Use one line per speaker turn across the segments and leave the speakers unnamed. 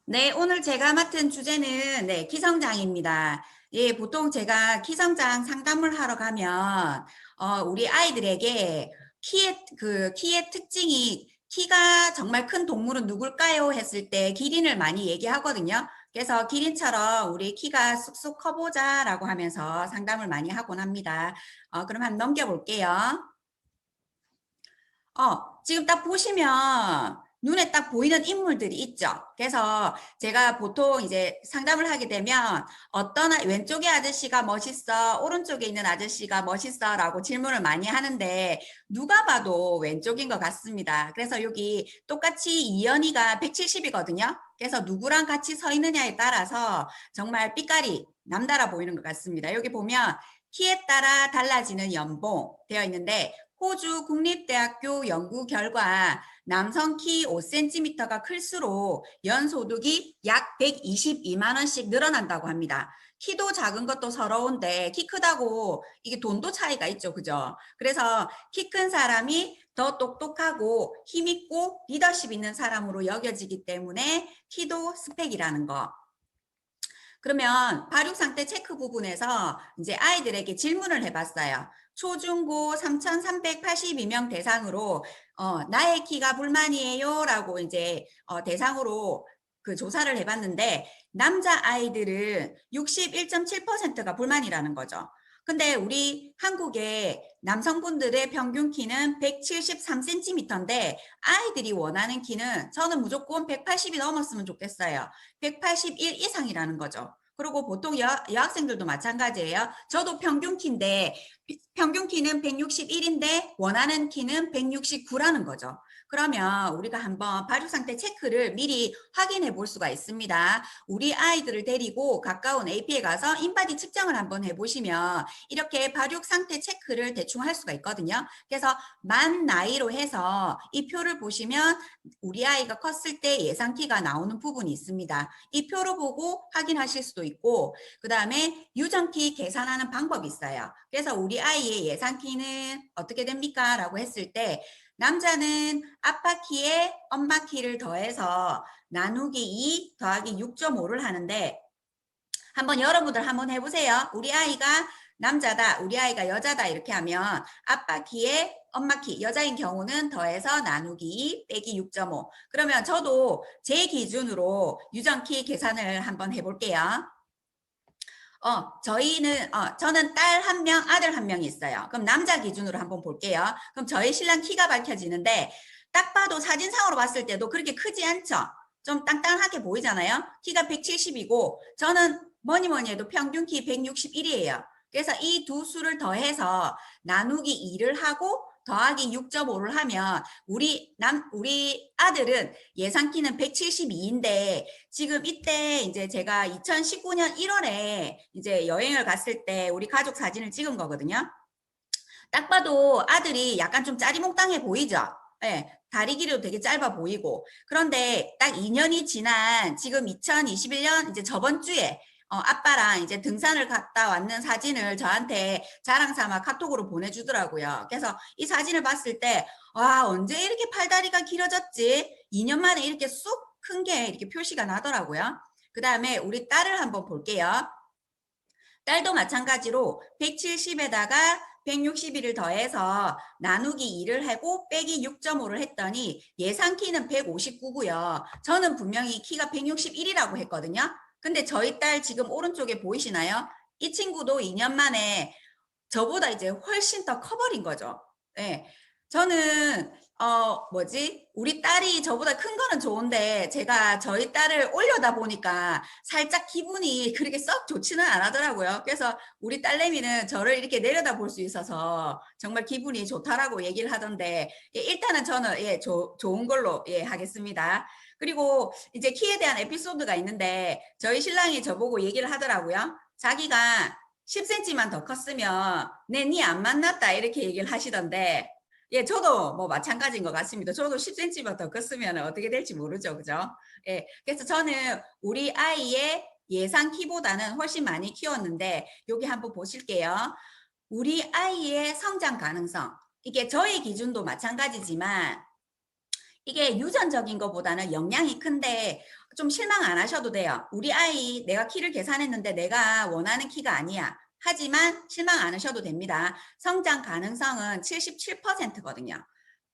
네, 오늘 제가 맡은 주제는 키성장입니다. 예, 보통 제가 키성장 상담을 하러 가면 우리 아이들에게 키의 특징이 키가 정말 큰 동물은 누굴까요? 했을 때 기린을 많이 얘기하거든요. 그래서 기린처럼 우리 키가 쑥쑥 커보자라고 하면서 상담을 많이 하곤 합니다. 그럼 한번 넘겨볼게요. 지금 딱 보시면 눈에 딱 보이는 인물들이 있죠. 그래서 제가 보통 이제 상담을 하게 되면 왼쪽의 아저씨가 멋있어, 오른쪽에 있는 아저씨가 멋있어 라고 질문을 많이 하는데 누가 봐도 왼쪽인 것 같습니다. 그래서 여기 똑같이 이연이가 170이거든요. 그래서 누구랑 같이 서 있느냐에 따라서 정말 삐까리 남달라 보이는 것 같습니다. 여기 보면 키에 따라 달라지는 연봉 되어 있는데 호주 국립대학교 연구 결과 남성 키 5cm가 클수록 연소득이 약 122만 원씩 늘어난다고 합니다. 키도 작은 것도 서러운데 키 크다고 이게 돈도 차이가 있죠. 그죠? 그래서 키 큰 사람이 더 똑똑하고 힘있고 리더십 있는 사람으로 여겨지기 때문에 키도 스펙이라는 거. 그러면 발육 상태 체크 부분에서 이제 아이들에게 질문을 해봤어요. 초중고 3,382명 대상으로 나의 키가 불만이에요 라고 이제 대상으로 그 조사를 해봤는데 남자 아이들은 61.7%가 불만이라는 거죠. 근데 우리 한국의 남성분들의 평균 키는 173cm인데 아이들이 원하는 키는 저는 무조건 180이 넘었으면 좋겠어요. 181 이상이라는 거죠. 그리고 보통 여학생들도 마찬가지예요. 저도 평균 키인데 평균 키는 161인데 원하는 키는 169라는 거죠. 그러면 우리가 한번 발육 상태 체크를 미리 확인해 볼 수가 있습니다. 우리 아이들을 데리고 가까운 AP에 가서 인바디 측정을 한번 해보시면 이렇게 발육 상태 체크를 대충 할 수가 있거든요. 그래서 만 나이로 해서 이 표를 보시면 우리 아이가 컸을 때 예상 키가 나오는 부분이 있습니다. 이 표로 보고 확인하실 수도 있고 그 다음에 유전키 계산하는 방법이 있어요. 그래서 우리 아이의 예상 키는 어떻게 됩니까? 라고 했을 때 남자는 아빠 키에 엄마 키를 더해서 나누기 2 더하기 6.5를 하는데 한번 여러분들 한번 해보세요. 우리 아이가 남자다, 우리 아이가 여자다 이렇게 하면 아빠 키에 엄마 키, 여자인 경우는 더해서 나누기 2 빼기 6.5. 그러면 저도 제 기준으로 유전키 계산을 한번 해볼게요. 저는 딸 한 명, 아들 한 명이 있어요. 그럼 남자 기준으로 한번 볼게요. 그럼 저희 신랑 키가 밝혀지는데 딱 봐도 사진상으로 봤을 때도 그렇게 크지 않죠? 좀 땅땅하게 보이잖아요. 키가 170이고 저는 뭐니 해도 평균 키 161이에요. 그래서 이 두 수를 더해서 나누기 2를 하고 더하기 6.5를 하면 우리 아들은 예상 키는 172인데 지금 이때 이제 제가 2019년 1월에 이제 여행을 갔을 때 우리 가족 사진을 찍은 거거든요. 딱 봐도 아들이 약간 좀 짜리몽땅해 보이죠? 네, 다리 길이도 되게 짧아 보이고. 그런데 딱 2년이 지난 지금 2021년 이제 저번 주에 아빠랑 이제 등산을 갔다 왔는 사진을 저한테 자랑 삼아 카톡으로 보내주더라고요. 그래서 이 사진을 봤을 때, 와, 언제 이렇게 팔다리가 길어졌지? 2년 만에 이렇게 쑥 큰 게 이렇게 표시가 나더라고요. 그 다음에 우리 딸을 한번 볼게요. 딸도 마찬가지로 170에다가 161을 더해서 나누기 2를 하고 빼기 6.5를 했더니 예상 키는 159고요. 저는 분명히 키가 161이라고 했거든요. 근데 저희 딸 지금 오른쪽에 보이시나요? 이 친구도 2년 만에 저보다 이제 훨씬 더 커버린 거죠. 네. 저는 우리 딸이 저보다 큰 거는 좋은데 제가 저희 딸을 올려다 보니까 살짝 기분이 그렇게 썩 좋지는 않았더라고요. 그래서 우리 딸내미는 저를 이렇게 내려다 볼 수 있어서 정말 기분이 좋다라고 얘기를 하던데 일단은 저는 좋은 걸로 하겠습니다. 그리고 이제 키에 대한 에피소드가 있는데 저희 신랑이 저보고 얘기를 하더라고요. 자기가 10cm만 더 컸으면 니 안 만났다 이렇게 얘기를 하시던데 저도 뭐 마찬가지인 것 같습니다. 저도 10cm만 더 컸으면 어떻게 될지 모르죠. 그죠? 그래서 저는 우리 아이의 예상 키보다는 훨씬 많이 키웠는데 여기 한번 보실게요. 우리 아이의 성장 가능성. 이게 저의 기준도 마찬가지지만 이게 유전적인 것보다는 영향이 큰데 좀 실망 안 하셔도 돼요. 우리 아이 내가 키를 계산했는데 내가 원하는 키가 아니야. 하지만 실망 안 하셔도 됩니다. 성장 가능성은 77%거든요.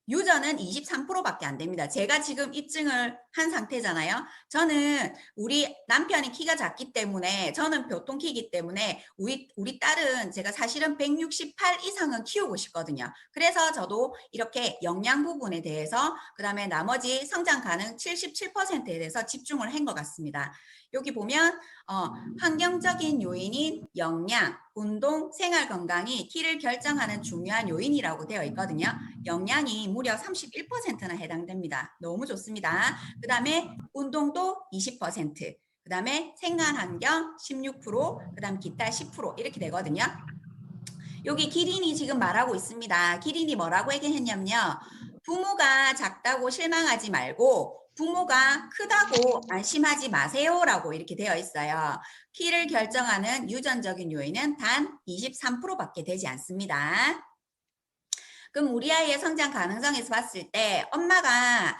유전은 23%밖에 안 됩니다. 제가 지금 입증을 한 상태잖아요. 저는 우리 남편이 키가 작기 때문에, 저는 보통키이기 때문에 우리 딸은 제가 사실은 168 이상은 키우고 싶거든요. 그래서 저도 이렇게 영양 부분에 대해서, 그다음에 나머지 성장 가능 77%에 대해서 집중을 한 것 같습니다. 여기 보면 환경적인 요인인 영양, 운동, 생활 건강이 키를 결정하는 중요한 요인이라고 되어 있거든요. 영양이 무려 31%나 해당됩니다. 너무 좋습니다. 그 다음에 운동도 20%, 그 다음에 생활환경 16%, 그 다음 기타 10% 이렇게 되거든요. 여기 기린이 지금 말하고 있습니다. 기린이 뭐라고 얘기했냐면요. 부모가 작다고 실망하지 말고 부모가 크다고 안심하지 마세요라고 이렇게 되어 있어요. 키를 결정하는 유전적인 요인은 단 23%밖에 되지 않습니다. 그럼 우리 아이의 성장 가능성에서 봤을 때 엄마가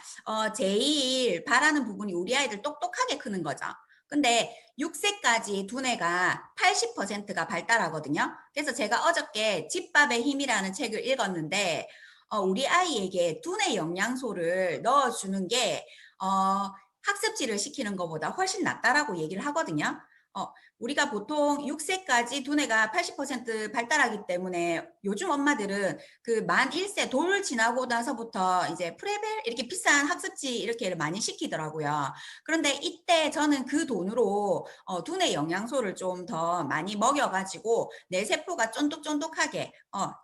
제일 바라는 부분이 우리 아이들 똑똑하게 크는 거죠. 근데 6세까지 두뇌가 80%가 발달하거든요. 그래서 제가 어저께 집밥의 힘이라는 책을 읽었는데 우리 아이에게 두뇌 영양소를 넣어주는 게 학습지를 시키는 것보다 훨씬 낫다라고 얘기를 하거든요. 우리가 보통 6세까지 두뇌가 80% 발달하기 때문에 요즘 엄마들은 그 만 1세 돌 지나고 나서부터 이제 프레벨 이렇게 비싼 학습지 이렇게 많이 시키더라고요. 그런데 이때 저는 그 돈으로 두뇌 영양소를 좀 더 많이 먹여가지고 내 세포가 쫀득쫀득하게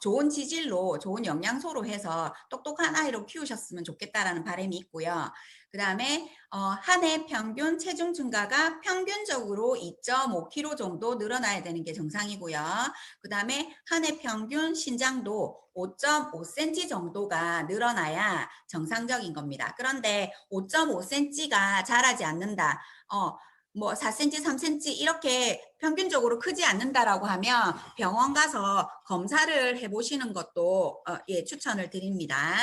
좋은 지질로 좋은 영양소로 해서 똑똑한 아이로 키우셨으면 좋겠다라는 바람이 있고요. 그 다음에 한 해 평균 체중 증가가 평균적으로 2.5kg 정도 늘어나야 되는 게 정상이고요. 그 다음에 한 해 평균 신장도 5.5cm 정도가 늘어나야 정상적인 겁니다. 그런데 5.5cm가 자라지 않는다. 뭐 4cm, 3cm 이렇게 평균적으로 크지 않는다라고 하면 병원 가서 검사를 해보시는 것도 예, 추천을 드립니다.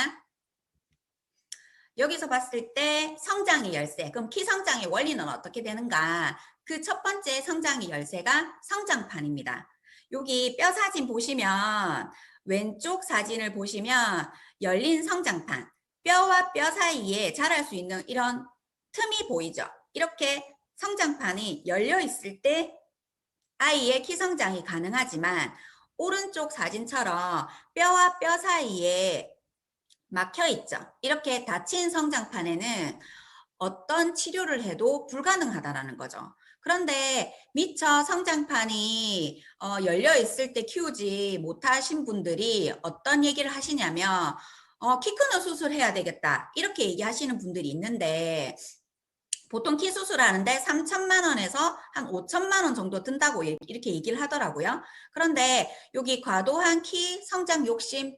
여기서 봤을 때 성장의 열쇠, 그럼 키 성장의 원리는 어떻게 되는가? 그 첫 번째 성장의 열쇠가 성장판입니다. 여기 뼈 사진 보시면 왼쪽 사진을 보시면 열린 성장판, 뼈와 뼈 사이에 자랄 수 있는 이런 틈이 보이죠? 이렇게 성장판이 열려 있을 때 아이의 키 성장이 가능하지만 오른쪽 사진처럼 뼈와 뼈 사이에 막혀 있죠. 이렇게 닫힌 성장판에는 어떤 치료를 해도 불가능하다라는 거죠. 그런데 미처 성장판이 열려 있을 때 키우지 못하신 분들이 어떤 얘기를 하시냐면 키 크는 수술해야 되겠다 이렇게 얘기하시는 분들이 있는데 보통 키 수술하는데 3천만 원에서 한 5천만 원 정도 든다고 이렇게 얘기를 하더라고요. 그런데 여기 과도한 키 성장 욕심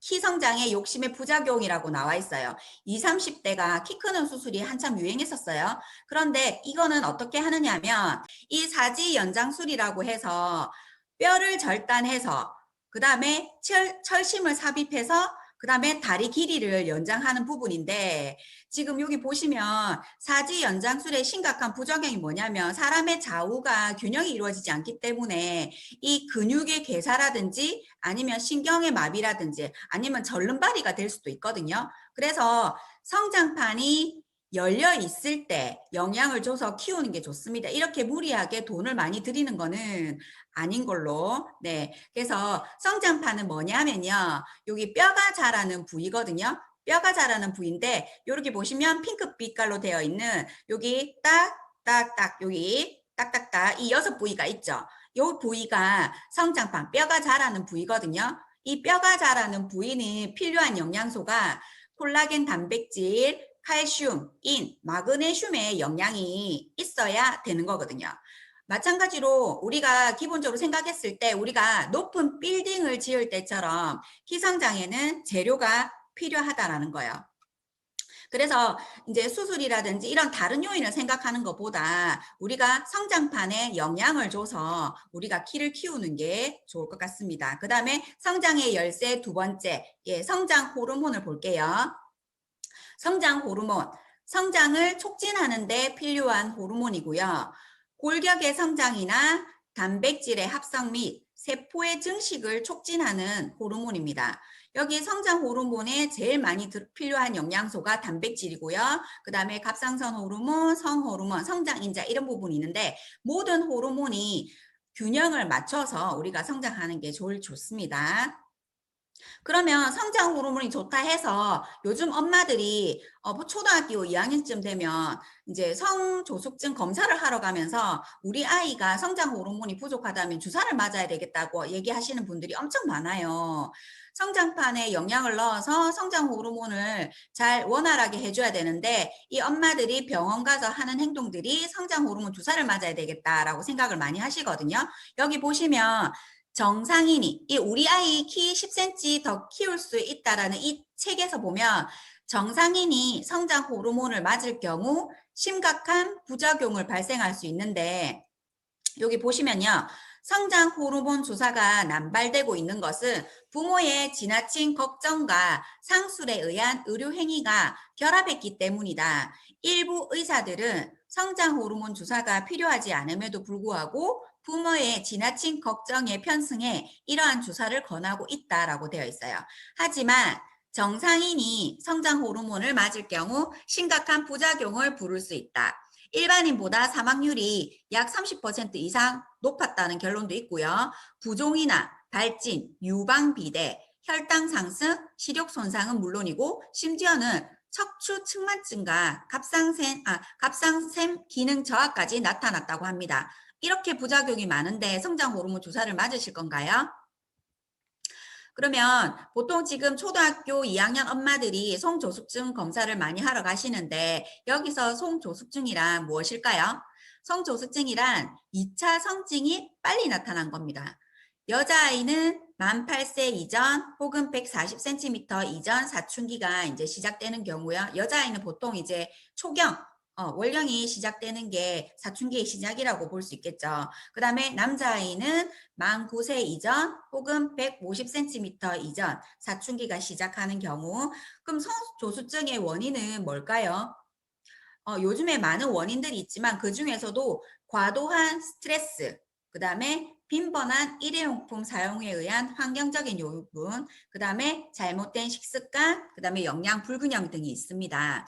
키 성장의 욕심의 부작용이라고 나와 있어요. 20, 30대가 키 크는 수술이 한참 유행했었어요. 그런데 이거는 어떻게 하느냐 하면 이 사지 연장술이라고 해서 뼈를 절단해서 그 다음에 철심을 삽입해서 그 다음에 다리 길이를 연장하는 부분인데 지금 여기 보시면 사지 연장술의 심각한 부작용이 뭐냐면 사람의 좌우가 균형이 이루어지지 않기 때문에 이 근육의 괴사라든지 아니면 신경의 마비라든지 아니면 절름발이가 될 수도 있거든요. 그래서 성장판이 열려 있을 때 영양을 줘서 키우는 게 좋습니다. 이렇게 무리하게 돈을 많이 들이는 거는 아닌 걸로. 네. 그래서 성장판은 뭐냐면요. 여기 뼈가 자라는 부위거든요. 뼈가 자라는 부위인데 이렇게 보시면 핑크 빛깔로 되어 있는 여기 딱딱딱 여기 딱딱딱 이 6부위가 있죠. 이 부위가 성장판 뼈가 자라는 부위거든요. 이 뼈가 자라는 부위는 필요한 영양소가 콜라겐 단백질, 칼슘, 인, 마그네슘의 영양이 있어야 되는 거거든요. 마찬가지로 우리가 기본적으로 생각했을 때 우리가 높은 빌딩을 지을 때처럼 키성장에는 재료가 필요하다라는 거예요. 그래서 이제 수술이라든지 이런 다른 요인을 생각하는 것보다 우리가 성장판에 영향을 줘서 우리가 키를 키우는 게 좋을 것 같습니다. 그 다음에 성장의 열쇠 두 번째, 예, 성장 호르몬을 볼게요. 성장 호르몬. 성장을 촉진하는 데 필요한 호르몬이고요. 골격의 성장이나 단백질의 합성 및 세포의 증식을 촉진하는 호르몬입니다. 여기 성장 호르몬에 제일 많이 필요한 영양소가 단백질이고요. 그 다음에 갑상선 호르몬, 성호르몬, 성장인자 이런 부분이 있는데 모든 호르몬이 균형을 맞춰서 우리가 성장하는 게 좋습니다. 그러면 성장 호르몬이 좋다 해서 요즘 엄마들이 초등학교 2학년쯤 되면 이제 성조숙증 검사를 하러 가면서 우리 아이가 성장 호르몬이 부족하다면 주사를 맞아야 되겠다고 얘기하시는 분들이 엄청 많아요. 성장판에 영양을 넣어서 성장 호르몬을 잘 원활하게 해줘야 되는데 이 엄마들이 병원 가서 하는 행동들이 성장 호르몬 주사를 맞아야 되겠다라고 생각을 많이 하시거든요. 여기 보시면 정상인이 우리 아이 키 10cm 더 키울 수 있다라는 이 책에서 보면 정상인이 성장 호르몬을 맞을 경우 심각한 부작용을 발생할 수 있는데 여기 보시면요. 성장 호르몬 주사가 남발되고 있는 것은 부모의 지나친 걱정과 상술에 의한 의료 행위가 결합했기 때문이다. 일부 의사들은 성장 호르몬 주사가 필요하지 않음에도 불구하고 부모의 지나친 걱정에 편승해 이러한 주사를 권하고 있다라고 되어 있어요. 하지만 정상인이 성장 호르몬을 맞을 경우 심각한 부작용을 부를 수 있다. 일반인보다 사망률이 약 30% 이상 높았다는 결론도 있고요. 부종이나 발진, 유방 비대, 혈당 상승, 시력 손상은 물론이고 심지어는 척추 측만증과 갑상샘 기능 저하까지 나타났다고 합니다. 이렇게 부작용이 많은데 성장 호르몬 주사를 맞으실 건가요? 그러면 보통 지금 초등학교 2학년 엄마들이 성조숙증 검사를 많이 하러 가시는데 여기서 성조숙증이란 무엇일까요? 성조숙증이란 2차 성징이 빨리 나타난 겁니다. 여자아이는 만 8세 이전 혹은 140cm 이전 사춘기가 이제 시작되는 경우요. 여자아이는 보통 이제 초경, 월경이 시작되는 게 사춘기의 시작이라고 볼 수 있겠죠. 그 다음에 남자아이는 만 9세 이전 혹은 150cm 이전 사춘기가 시작하는 경우 그럼 성조숙증의 원인은 뭘까요? 요즘에 많은 원인들이 있지만 그 중에서도 과도한 스트레스, 그 다음에 빈번한 일회용품 사용에 의한 환경적인 요인, 그 다음에 잘못된 식습관, 그 다음에 영양 불균형 등이 있습니다.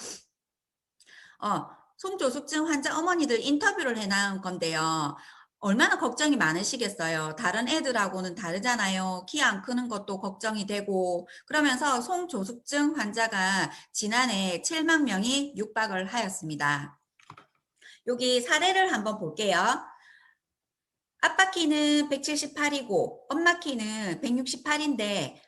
성조숙증 환자 어머니들 인터뷰를 해놓은 건데요. 얼마나 걱정이 많으시겠어요. 다른 애들하고는 다르잖아요. 키 안 크는 것도 걱정이 되고 그러면서 성조숙증 환자가 지난해 7만 명이 육박을 하였습니다. 여기 사례를 한번 볼게요. 아빠 키는 178이고 엄마 키는 168인데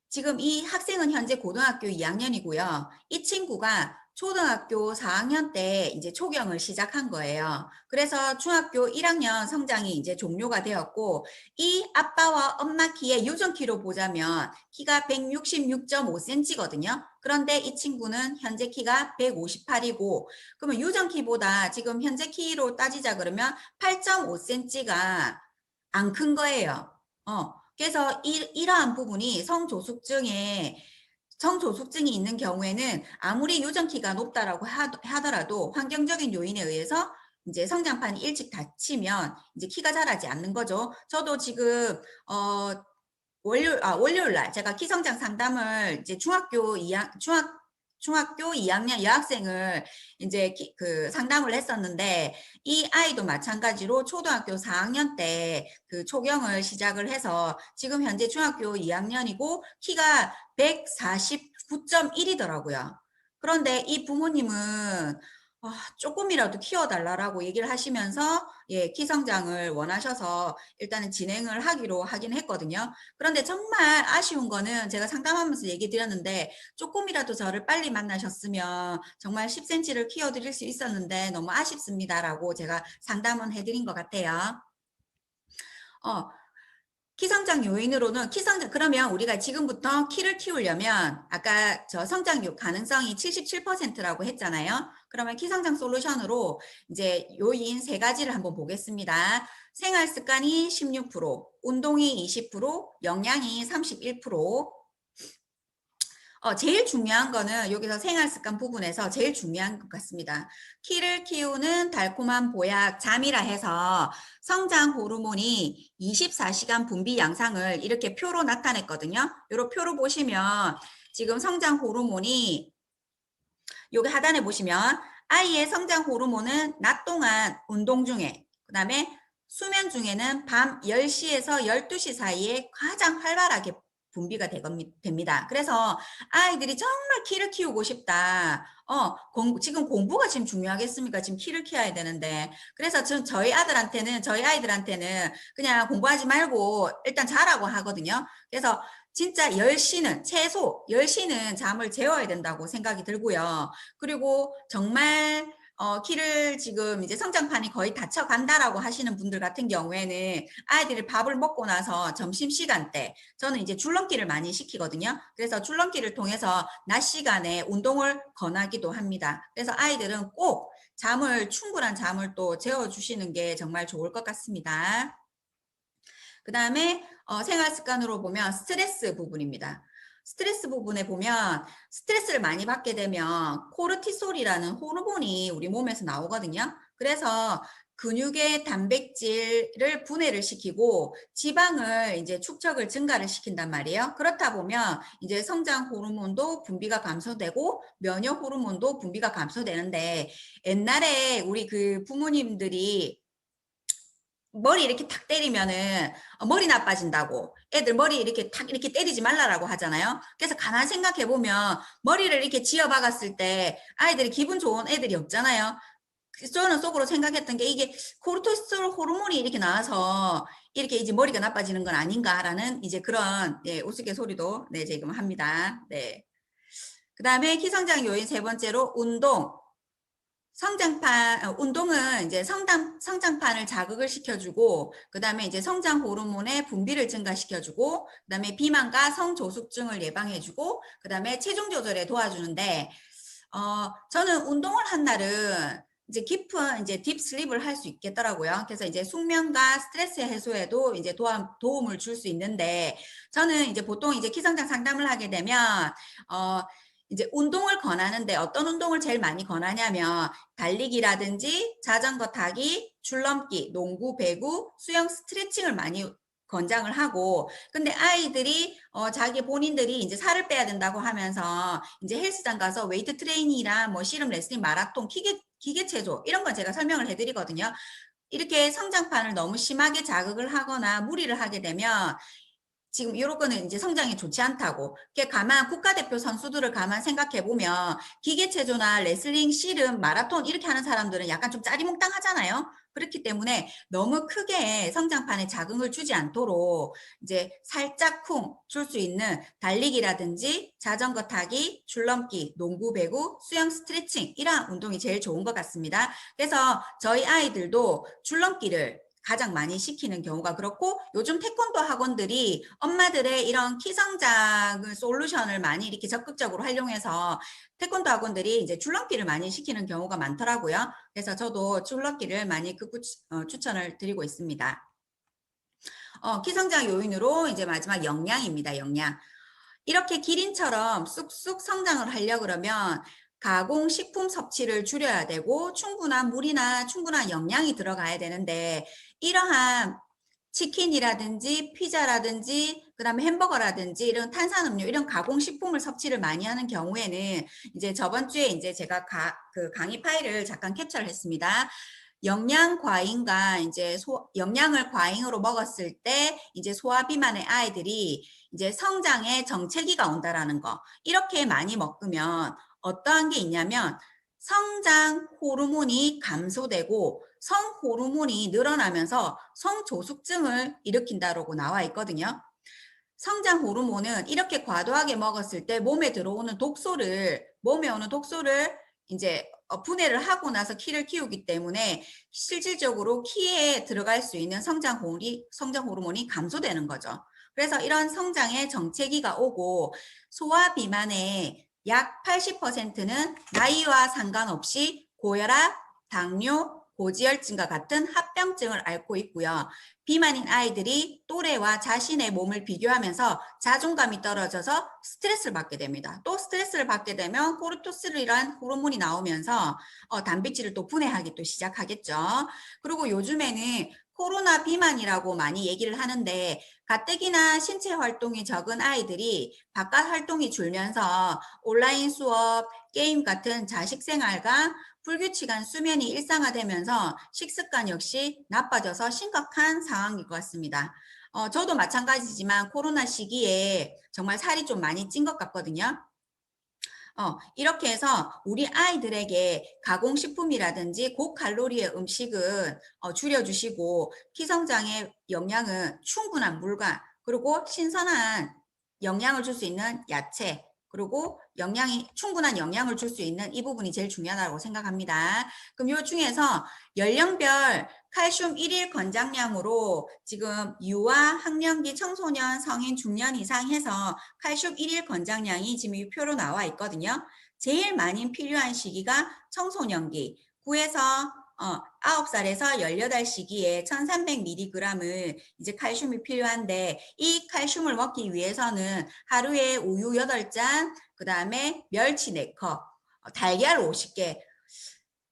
지금 이 학생은 현재 고등학교 2학년이고요. 이 친구가 초등학교 4학년 때 이제 초경을 시작한 거예요. 그래서 중학교 1학년 성장이 이제 종료가 되었고 이 아빠와 엄마 키의 유전 키로 보자면 키가 166.5cm거든요. 그런데 이 친구는 현재 키가 158이고 그러면 유전 키보다 지금 현재 키로 따지자 그러면 8.5cm가 안 큰 거예요. 그래서 이러한 부분이 성조숙증이 있는 경우에는 아무리 유전키가 높다라고 하더라도 환경적인 요인에 의해서 이제 성장판이 일찍 닫히면 이제 키가 자라지 않는 거죠. 저도 지금 월요일 날 제가 키성장 상담을 이제 중학교 2학년 여학생을 이제 그 상담을 했었는데 이 아이도 마찬가지로 초등학교 4학년 때 그 초경을 시작을 해서 지금 현재 중학교 2학년이고 키가 149.1이더라고요. 그런데 이 부모님은 조금이라도 키워달라고 얘기를 하시면서 키 성장을 원하셔서 일단은 진행을 하기로 하긴 했거든요. 그런데 정말 아쉬운 거는 제가 상담하면서 얘기 드렸는데 조금이라도 저를 빨리 만나셨으면 정말 10cm를 키워드릴 수 있었는데 너무 아쉽습니다라고 제가 상담은 해드린 것 같아요. 키성장 요인으로는 그러면 우리가 지금부터 키를 키우려면 아까 저 성장 가능성이 77%라고 했잖아요. 그러면 키성장 솔루션으로 이제 요인 3가지를 한번 보겠습니다. 생활 습관이 16%, 운동이 20%, 영양이 31%. 제일 중요한 거는 여기서 생활습관 부분에서 제일 중요한 것 같습니다. 키를 키우는 달콤한 보약 잠이라 해서 성장 호르몬이 24시간 분비 양상을 이렇게 표로 나타냈거든요. 요런 표로 보시면 지금 성장 호르몬이 여기 하단에 보시면 아이의 성장 호르몬은 낮 동안 운동 중에, 그 다음에 수면 중에는 밤 10시에서 12시 사이에 가장 활발하게 분비가 됩니다. 그래서 아이들이 정말 키를 키우고 싶다. 지금 공부가 지금 중요하겠습니까? 지금 키를 키워야 되는데. 그래서 저희 아이들한테는 그냥 공부하지 말고 일단 자라고 하거든요. 그래서 진짜 10시는, 최소 10시는 잠을 재워야 된다고 생각이 들고요. 그리고 정말 키를 지금 이제 성장판이 거의 닫혀 간다라고 하시는 분들 같은 경우에는 아이들이 밥을 먹고 나서 점심시간 때 저는 이제 줄넘기를 많이 시키거든요. 그래서 줄넘기를 통해서 낮 시간에 운동을 권하기도 합니다. 그래서 아이들은 꼭 충분한 잠을 또 재워주시는 게 정말 좋을 것 같습니다. 그 다음에 생활 습관으로 보면 스트레스 부분입니다. 스트레스 부분에 보면 스트레스를 많이 받게 되면 코르티솔이라는 호르몬이 우리 몸에서 나오거든요. 그래서 근육의 단백질을 분해를 시키고 지방을 이제 축적을 증가를 시킨단 말이에요. 그렇다 보면 이제 성장 호르몬도 분비가 감소되고 면역 호르몬도 분비가 감소되는데 옛날에 우리 그 부모님들이 머리 이렇게 탁 때리면은 머리 나빠진다고 애들 머리 이렇게 탁 이렇게 때리지 말라라고 하잖아요. 그래서 가만 생각해 보면 머리를 이렇게 지어 박았을 때 아이들이 기분 좋은 애들이 없잖아요. 저는 속으로 생각했던 게 이게 코르티솔 호르몬이 이렇게 나와서 이렇게 이제 머리가 나빠지는 건 아닌가라는 이제 그런 우스갯소리도 지금 합니다. 네. 그다음에 키성장 요인 세 번째로 운동. 운동은 이제 성장판을 자극을 시켜주고, 그 다음에 이제 성장 호르몬의 분비를 증가시켜주고, 그 다음에 비만과 성조숙증을 예방해주고, 그 다음에 체중 조절에 도와주는데, 저는 운동을 한 날은 이제 깊은 이제 딥슬립을 할 수 있겠더라고요. 그래서 이제 숙면과 스트레스 해소에도 이제 도움을 줄 수 있는데, 저는 이제 보통 이제 키성장 상담을 하게 되면, 이제 운동을 권하는데 어떤 운동을 제일 많이 권하냐면 달리기라든지 자전거 타기, 줄넘기, 농구, 배구, 수영, 스트레칭을 많이 권장을 하고 근데 아이들이 자기 본인들이 이제 살을 빼야 된다고 하면서 이제 헬스장 가서 웨이트 트레이닝이랑 뭐 씨름 레슬링 마라톤 기계 체조 이런 건 제가 설명을 해드리거든요. 이렇게 성장판을 너무 심하게 자극을 하거나 무리를 하게 되면 지금 이런 거는 이제 성장이 좋지 않다고. 국가대표 선수들을 가만 생각해 보면 기계체조나 레슬링, 씨름, 마라톤 이렇게 하는 사람들은 약간 좀 짜리몽땅 하잖아요. 그렇기 때문에 너무 크게 성장판에 자극을 주지 않도록 이제 살짝쿵 줄 수 있는 달리기라든지 자전거 타기, 줄넘기, 농구, 배구, 수영, 스트레칭 이러한 운동이 제일 좋은 것 같습니다. 그래서 저희 아이들도 줄넘기를 가장 많이 시키는 경우가 그렇고 요즘 태권도 학원들이 엄마들의 이런 키성장 솔루션을 많이 이렇게 적극적으로 활용해서 태권도 학원들이 이제 줄넘기를 많이 시키는 경우가 많더라고요. 그래서 저도 줄넘기를 많이 추천을 드리고 있습니다. 키성장 요인으로 이제 마지막 영양입니다. 영양. 이렇게 기린처럼 쑥쑥 성장을 하려고 그러면 가공식품 섭취를 줄여야 되고 충분한 물이나 충분한 영양이 들어가야 되는데 이러한 치킨이라든지 피자라든지 그다음에 햄버거라든지 이런 탄산음료 이런 가공식품을 섭취를 많이 하는 경우에는 이제 저번 주에 이제 제가 그 강의 파일을 잠깐 캡처를 했습니다. 영양 과잉과 이제 영양을 과잉으로 먹었을 때 이제 소화 비만의 아이들이 이제 성장에 정체기가 온다라는 거. 이렇게 많이 먹으면 어떠한 게 있냐면 성장 호르몬이 감소되고 성 호르몬이 늘어나면서 성조숙증을 일으킨다라고 나와 있거든요. 성장 호르몬은 이렇게 과도하게 먹었을 때 몸에 오는 독소를 이제 분해를 하고 나서 키를 키우기 때문에 실질적으로 키에 들어갈 수 있는 성장 호르몬이 감소되는 거죠. 그래서 이런 성장에 정체기가 오고 소화 비만의 약 80%는 나이와 상관없이 고혈압, 당뇨, 고지혈증과 같은 합병증을 앓고 있고요. 비만인 아이들이 또래와 자신의 몸을 비교하면서 자존감이 떨어져서 스트레스를 받게 됩니다. 또 스트레스를 받게 되면 코르티솔이란 호르몬이 나오면서 단백질을 또 분해하기 또 시작하겠죠. 그리고 요즘에는 코로나 비만이라고 많이 얘기를 하는데 가뜩이나 신체 활동이 적은 아이들이 바깥 활동이 줄면서 온라인 수업, 게임 같은 자식 생활과 불규칙한 수면이 일상화되면서 식습관 역시 나빠져서 심각한 상황일 것 같습니다. 저도 마찬가지지만 코로나 시기에 정말 살이 좀 많이 찐 것 같거든요. 이렇게 해서 우리 아이들에게 가공식품이라든지 고칼로리의 음식은 줄여주시고 키성장의 영양은 충분한 물과 그리고 신선한 영양을 줄 수 있는 야채 그리고 충분한 영양을 줄 수 있는 이 부분이 제일 중요하다고 생각합니다. 그럼 요 중에서 연령별 칼슘 1일 권장량으로 지금 유아, 학령기, 청소년, 성인, 중년 이상 해서 칼슘 1일 권장량이 지금 이 표로 나와 있거든요. 제일 많이 필요한 시기가 청소년기, 9에서 9살에서 18 시기에 1300mg을 이제 칼슘이 필요한데 이 칼슘을 먹기 위해서는 하루에 우유 8잔, 그 다음에 멸치 4컵, 달걀 50개,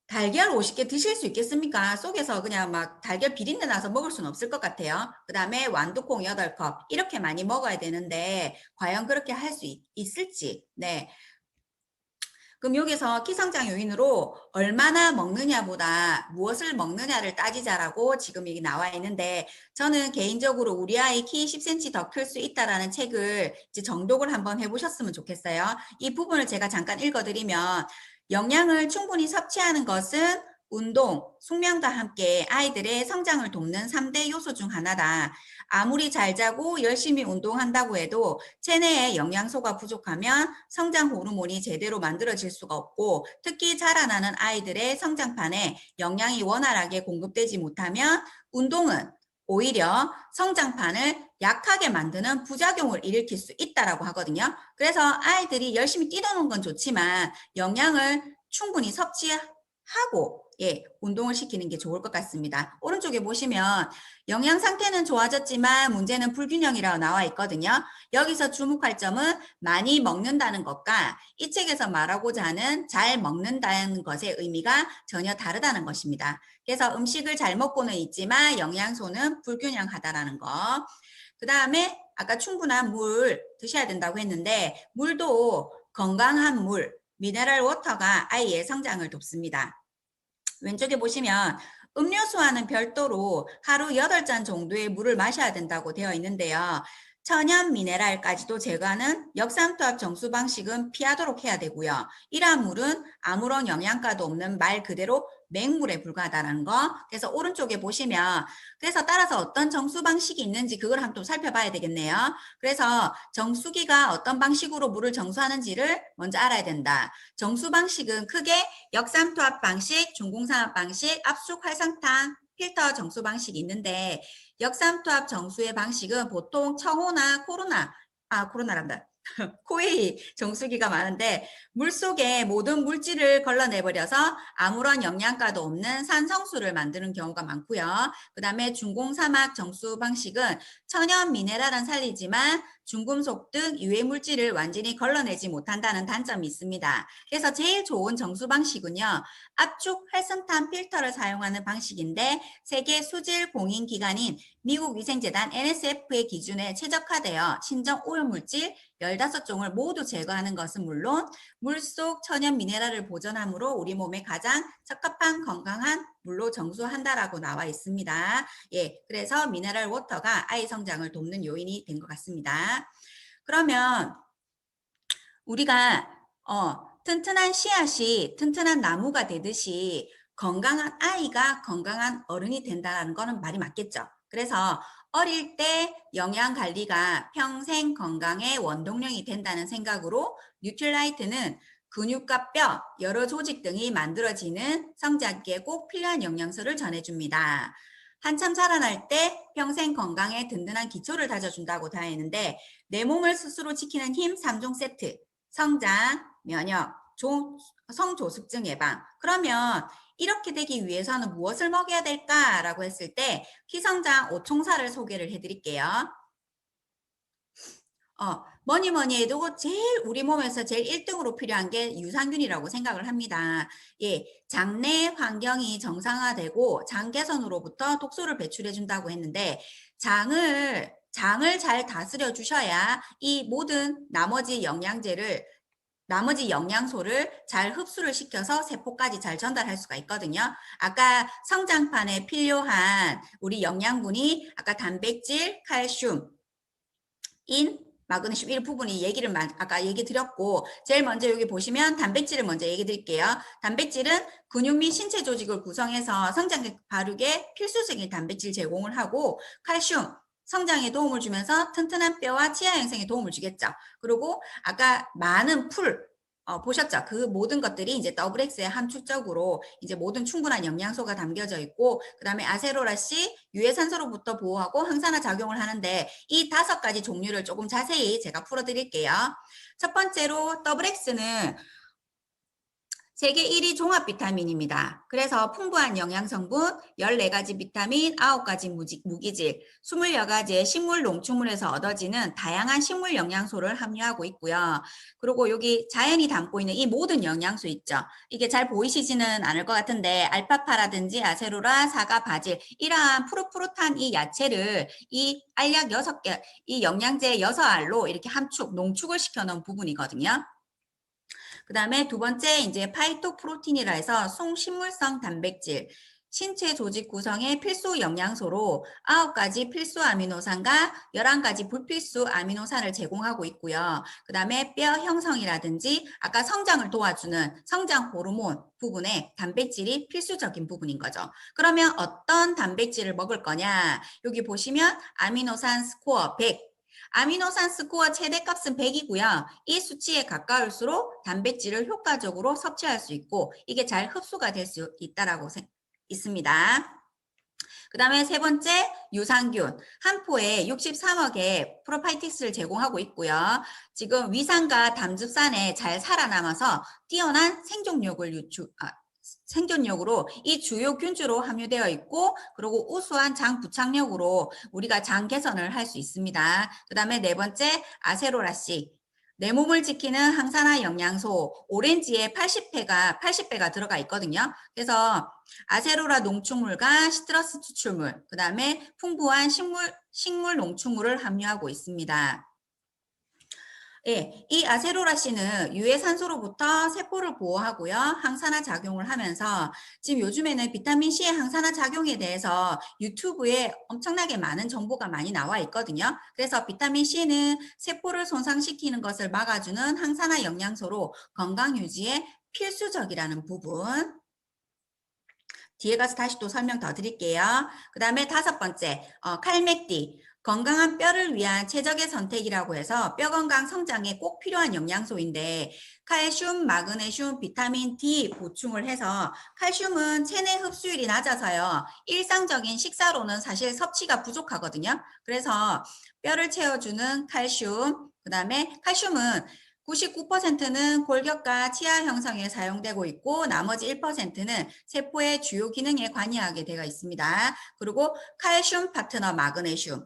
달걀 50개 드실 수 있겠습니까? 속에서 그냥 막 달걀 비린내 나서 먹을 수는 없을 것 같아요. 그 다음에 완두콩 8컵 이렇게 많이 먹어야 되는데 과연 그렇게 할 수 있을지. 네. 그럼 여기서 키성장 요인으로 얼마나 먹느냐보다 무엇을 먹느냐를 따지자라고 지금 여기 나와 있는데 저는 개인적으로 우리 아이 키 10cm 더 클 수 있다라는 책을 이제 정독을 한번 해보셨으면 좋겠어요. 이 부분을 제가 잠깐 읽어드리면 영양을 충분히 섭취하는 것은 운동, 숙면과 함께 아이들의 성장을 돕는 3대 요소 중 하나다. 아무리 잘 자고 열심히 운동한다고 해도 체내에 영양소가 부족하면 성장 호르몬이 제대로 만들어질 수가 없고 특히 자라나는 아이들의 성장판에 영양이 원활하게 공급되지 못하면 운동은 오히려 성장판을 약하게 만드는 부작용을 일으킬 수 있다고 하거든요. 그래서 아이들이 열심히 뛰노는 건 좋지만 영양을 충분히 섭취하고 운동을 시키는 게 좋을 것 같습니다. 오른쪽에 보시면 영양 상태는 좋아졌지만 문제는 불균형이라고 나와 있거든요. 여기서 주목할 점은 많이 먹는다는 것과 이 책에서 말하고자 하는 잘 먹는다는 것의 의미가 전혀 다르다는 것입니다. 그래서 음식을 잘 먹고는 있지만 영양소는 불균형하다라는 거. 그 다음에 아까 충분한 물 드셔야 된다고 했는데 물도 건강한 물, 미네랄 워터가 아이의 성장을 돕습니다. 왼쪽에 보시면 음료수와는 별도로 하루 8잔 정도의 물을 마셔야 된다고 되어 있는데요. 천연 미네랄까지도 제거하는 역삼투압 정수 방식은 피하도록 해야 되고요. 이러한 물은 아무런 영양가도 없는 말 그대로 맹물에 불과하다는 거. 그래서 오른쪽에 보시면 그래서 따라서 어떤 정수 방식이 있는지 그걸 한번 또 살펴봐야 되겠네요. 그래서 정수기가 어떤 방식으로 물을 정수하는지를 먼저 알아야 된다. 정수 방식은 크게 역삼투압 방식, 중공산압 방식, 압축 활성탄, 필터 정수 방식이 있는데 역삼투압 정수의 방식은 보통 청호나 코로나란다. 코웨이 정수기가 많은데 물속에 모든 물질을 걸러내버려서 아무런 영양가도 없는 산성수를 만드는 경우가 많고요. 그 다음에 중공사막 정수 방식은 천연 미네랄은 살리지만 중금속 등 유해 물질을 완전히 걸러내지 못한다는 단점이 있습니다. 그래서 제일 좋은 정수 방식은요. 압축 활성탄 필터를 사용하는 방식인데 세계 수질 공인 기관인 미국 위생재단 NSF의 기준에 최적화되어 신정 오염물질 15종을 모두 제거하는 것은 물론 물속 천연 미네랄을 보존함으로 우리 몸에 가장 적합한 건강한 물로 정수한다라고 나와 있습니다. 그래서 미네랄 워터가 아이 성장을 돕는 요인이 된 것 같습니다. 그러면 우리가 튼튼한 씨앗이 튼튼한 나무가 되듯이 건강한 아이가 건강한 어른이 된다는 거는 말이 맞겠죠. 그래서 어릴 때 영양 관리가 평생 건강의 원동력이 된다는 생각으로 뉴트라이트는 근육과 뼈, 여러 조직 등이 만들어지는 성장기에 꼭 필요한 영양소를 전해줍니다. 한참 자라날 때 평생 건강에 든든한 기초를 다져준다고 되어 있는데 내 몸을 스스로 지키는 힘 3종 세트, 성장, 면역, 성조숙증 예방. 그러면 이렇게 되기 위해서는 무엇을 먹여야 될까라고 했을 때 키성장 5총사를 소개를 해드릴게요. 뭐니 뭐니 해도 제일 우리 몸에서 제일 1등으로 필요한 게 유산균이라고 생각을 합니다. 예, 장내 환경이 정상화되고 장 개선으로부터 독소를 배출해 준다고 했는데 장을 잘 다스려 주셔야 이 모든 나머지 영양소를 잘 흡수를 시켜서 세포까지 잘 전달할 수가 있거든요. 아까 성장판에 필요한 우리 영양분이 아까 단백질, 칼슘, 마그네슘 이 부분이 아까 얘기 드렸고 제일 먼저 여기 보시면 단백질을 먼저 얘기 드릴게요. 단백질은 근육 및 신체 조직을 구성해서 성장에 바르게 필수적인 단백질 제공을 하고 칼슘 성장에 도움을 주면서 튼튼한 뼈와 치아 형성에 도움을 주겠죠. 그리고 아까 많은 보셨죠? 그 모든 것들이 이제 더블엑스의 함축적으로 이제 모든 충분한 영양소가 담겨져 있고, 그 다음에 아세로라씨 유해산소로부터 보호하고 항산화 작용을 하는데 이 5가지 종류를 조금 자세히 제가 풀어드릴게요. 첫 번째로 더블엑스는 세계 1위 종합 비타민입니다. 그래서 풍부한 영양 성분, 14가지 비타민, 9가지 무기질, 20여가지의 식물 농축물에서 얻어지는 다양한 식물 영양소를 함유하고 있고요. 그리고 여기 자연이 담고 있는 이 모든 영양소 있죠. 이게 잘 보이시지는 않을 것 같은데 알파파라든지 아세로라, 사과, 바질 이러한 푸릇푸릇한 이 야채를 이 알약 6개, 이 영양제 6알로 이렇게 농축을 시켜놓은 부분이거든요. 그 다음에 두 번째 이제 파이토프로틴이라 해서 송식물성 단백질, 신체 조직 구성의 필수 영양소로 9가지 필수 아미노산과 11가지 불필수 아미노산을 제공하고 있고요. 그 다음에 뼈 형성이라든지 아까 성장을 도와주는 성장 호르몬 부분에 단백질이 필수적인 부분인 거죠. 그러면 어떤 단백질을 먹을 거냐? 여기 보시면 아미노산 스코어 100, 아미노산 스코어 최대값은 100이고요. 이 수치에 가까울수록 단백질을 효과적으로 섭취할 수 있고 이게 잘 흡수가 될 수 있다라고 있습니다. 그 다음에 세 번째 유산균 한 포에 63억의 프로파이티스를 제공하고 있고요. 지금 위산과 담즙산에 잘 살아남아서 뛰어난 생존력으로 이 주요 균주로 함유되어 있고 그리고 우수한 장 부착력으로 우리가 장 개선을 할 수 있습니다. 그 다음에 네 번째 아세로라씨 내 몸을 지키는 항산화 영양소 오렌지에 80배가 들어가 있거든요. 그래서 아세로라 농축물과 시트러스 추출물 그 다음에 풍부한 식물 농축물을 함유하고 있습니다. 예, 이 아세로라씨는 유해산소로부터 세포를 보호하고요. 항산화 작용을 하면서 지금 요즘에는 비타민C의 항산화 작용에 대해서 유튜브에 엄청나게 많은 정보가 많이 나와 있거든요. 그래서 비타민C는 세포를 손상시키는 것을 막아주는 항산화 영양소로 건강 유지에 필수적이라는 부분. 뒤에 가서 다시 또 설명 더 드릴게요. 그 다음에 5번째, 칼맥디. 건강한 뼈를 위한 최적의 선택이라고 해서 뼈 건강 성장에 꼭 필요한 영양소인데 칼슘, 마그네슘, 비타민 D 보충을 해서 칼슘은 체내 흡수율이 낮아서요. 일상적인 식사로는 사실 섭취가 부족하거든요. 그래서 뼈를 채워주는 칼슘, 그 다음에 칼슘은 99%는 골격과 치아 형성에 사용되고 있고 나머지 1%는 세포의 주요 기능에 관여하게 되어 있습니다. 그리고 칼슘 파트너 마그네슘.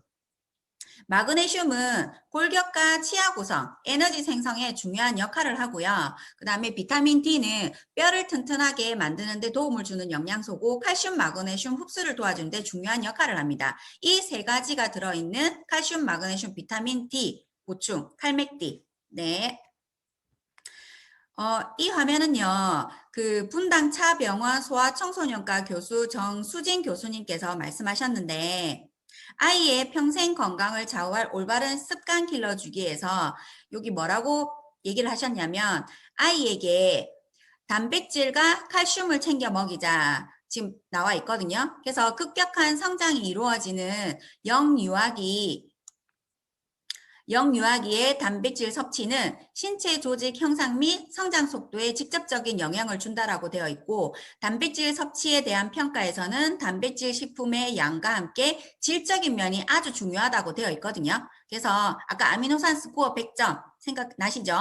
마그네슘은 골격과 치아 구성, 에너지 생성에 중요한 역할을 하고요. 그 다음에 비타민 D는 뼈를 튼튼하게 만드는 데 도움을 주는 영양소고 칼슘, 마그네슘 흡수를 도와주는 데 중요한 역할을 합니다. 이 3가지가 들어있는 칼슘, 마그네슘, 비타민 D 보충, 칼맥D. 네. 이 화면은요, 그 분당 차병원 소아청소년과 교수 정수진 교수님께서 말씀하셨는데, 아이의 평생 건강을 좌우할 올바른 습관 길러주기 위해서 여기 뭐라고 얘기를 하셨냐면, 아이에게 단백질과 칼슘을 챙겨 먹이자. 지금 나와 있거든요. 그래서 급격한 성장이 이루어지는 영유아기의 단백질 섭취는 신체 조직 형상 및 성장 속도에 직접적인 영향을 준다라고 되어 있고 단백질 섭취에 대한 평가에서는 단백질 식품의 양과 함께 질적인 면이 아주 중요하다고 되어 있거든요. 그래서 아까 아미노산 스코어 100점 생각나시죠?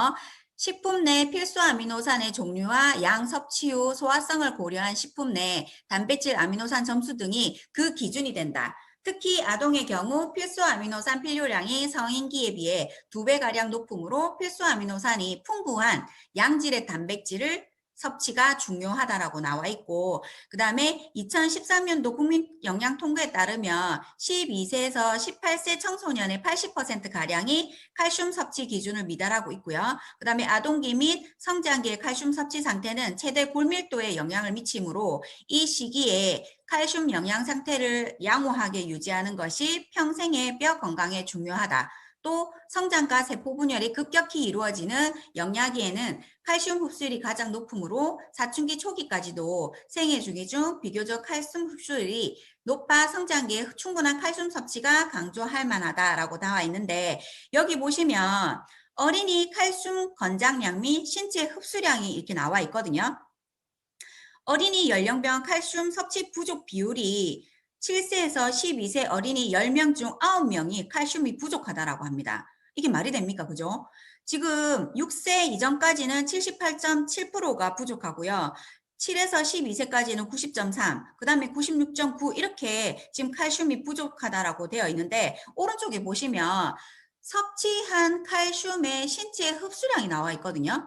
식품 내 필수 아미노산의 종류와 양 섭취 후 소화성을 고려한 식품 내 단백질 아미노산 점수 등이 그 기준이 된다. 특히 아동의 경우 필수 아미노산 필요량이 성인기에 비해 2배가량 높으므로 필수 아미노산이 풍부한 양질의 단백질을 섭취가 중요하다라고 나와 있고, 그 다음에 2013년도 국민영양통계에 따르면 12세에서 18세 청소년의 80%가량이 칼슘 섭취 기준을 미달하고 있고요. 그 다음에 아동기 및 성장기의 칼슘 섭취 상태는 최대 골밀도에 영향을 미치므로 이 시기에 칼슘 영양 상태를 양호하게 유지하는 것이 평생의 뼈 건강에 중요하다. 또 성장과 세포 분열이 급격히 이루어지는 영양기에는 칼슘 흡수율이 가장 높으므로 사춘기 초기까지도 생애 주기 중 비교적 칼슘 흡수율이 높아 성장기에 충분한 칼슘 섭취가 강조할 만하다라고 나와 있는데, 여기 보시면 어린이 칼슘 권장량 및 신체 흡수량이 이렇게 나와 있거든요. 어린이 연령별 칼슘 섭취 부족 비율이 7세에서 12세 어린이 10명 중 9명이 칼슘이 부족하다라고 합니다. 이게 말이 됩니까? 그죠? 지금 6세 이전까지는 78.7%가 부족하고요. 7에서 12세까지는 90.3, 그 다음에 96.9 이렇게 지금 칼슘이 부족하다라고 되어 있는데, 오른쪽에 보시면 섭취한 칼슘의 신체 흡수량이 나와 있거든요.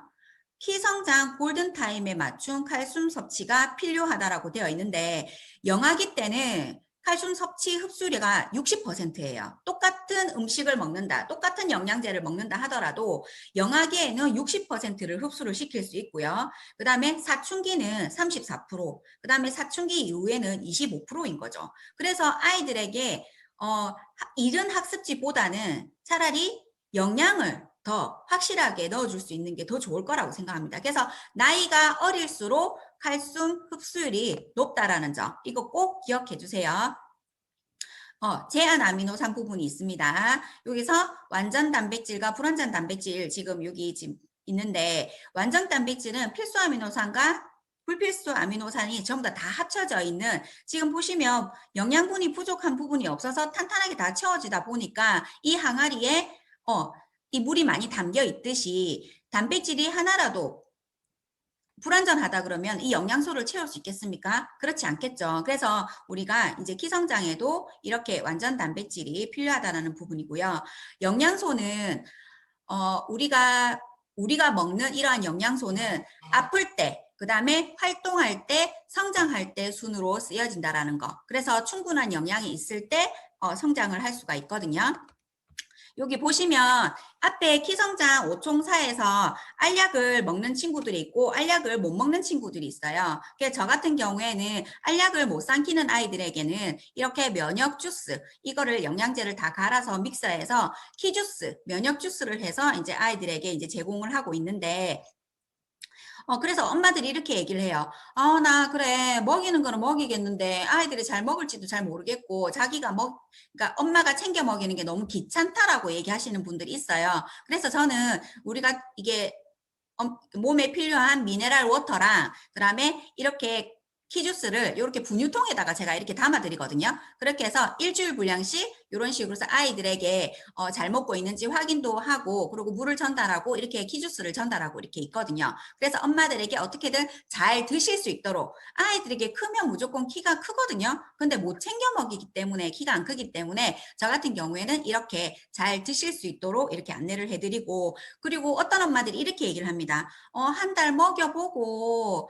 키성장 골든타임에 맞춘 칼슘 섭취가 필요하다라고 되어 있는데, 영아기 때는 칼슘 섭취 흡수量 60%예요. 똑같은 음식을 먹는다, 똑같은 영양제를 먹는다 하더라도 영아기에는 60%를 흡수를 시킬 수 있고요. 그 다음에 사춘기는 34%, 그 다음에 사춘기 이후에는 25%인 거죠. 그래서 아이들에게 이른 학습지보다는 차라리 영양을 더 확실하게 넣어줄 수 있는 게 더 좋을 거라고 생각합니다. 그래서 나이가 어릴수록 칼슘 흡수율이 높다라는 점, 이거 꼭 기억해 주세요. 제한 아미노산 부분이 있습니다. 여기서 완전 단백질과 불완전 단백질 지금 여기 지금 있는데, 완전 단백질은 필수 아미노산과 불필수 아미노산이 전부 다 합쳐져 있는, 지금 보시면 영양분이 부족한 부분이 없어서 탄탄하게 다 채워지다 보니까 이 항아리에 이 물이 많이 담겨 있듯이 단백질이 하나라도 불완전하다 그러면 이 영양소를 채울 수 있겠습니까? 그렇지 않겠죠. 그래서 우리가 이제 키성장에도 이렇게 완전 단백질이 필요하다는 부분이고요. 영양소는 우리가 먹는 이러한 영양소는 아플 때, 그 다음에 활동할 때, 성장할 때 순으로 쓰여진다라는 거. 그래서 충분한 영양이 있을 때 성장을 할 수가 있거든요. 여기 보시면 앞에 키성장 5총사에서 알약을 먹는 친구들이 있고 알약을 못 먹는 친구들이 있어요. 그래서 저 같은 경우에는 알약을 못 삼키는 아이들에게는 이렇게 면역 주스, 이거를 영양제를 다 갈아서 믹서해서 키주스, 면역 주스를 해서 이제 아이들에게 이제 제공을 하고 있는데, 그래서 엄마들이 이렇게 얘기를 해요. 나 그래, 먹이는 거는 먹이겠는데 아이들이 잘 먹을지도 잘 모르겠고 그러니까 엄마가 챙겨 먹이는 게 너무 귀찮다라고 얘기하시는 분들이 있어요. 그래서 저는 우리가 이게 몸에 필요한 미네랄 워터랑 그다음에 이렇게 키주스를 이렇게 분유통에다가 제가 이렇게 담아 드리거든요. 그렇게 해서 일주일 분량씩 이런 식으로 해서 아이들에게 잘 먹고 있는지 확인도 하고, 그리고 물을 전달하고 이렇게 키주스를 전달하고 이렇게 있거든요. 그래서 엄마들에게 어떻게든 잘 드실 수 있도록, 아이들에게 크면 무조건 키가 크거든요. 근데 못 챙겨 먹이기 때문에 키가 안 크기 때문에 저 같은 경우에는 이렇게 잘 드실 수 있도록 이렇게 안내를 해드리고, 그리고 어떤 엄마들이 이렇게 얘기를 합니다. 한 달 먹여보고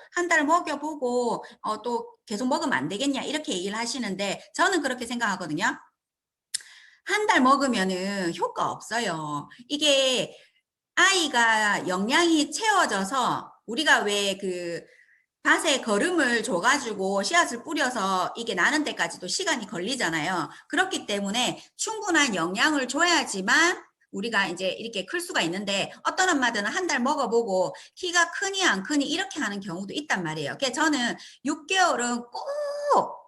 또 계속 먹으면 안 되겠냐 이렇게 얘기를 하시는데, 저는 그렇게 생각하거든요. 한 달 먹으면은 효과 없어요. 이게 아이가 영양이 채워져서, 우리가 왜 그 밭에 거름을 줘가지고 씨앗을 뿌려서 이게 나는 데까지도 시간이 걸리잖아요. 그렇기 때문에 충분한 영양을 줘야지만 우리가 이제 이렇게 클 수가 있는데, 어떤 엄마들은 한 달 먹어보고 키가 크니 안 크니 이렇게 하는 경우도 있단 말이에요. 그래서 저는 6개월은 꼭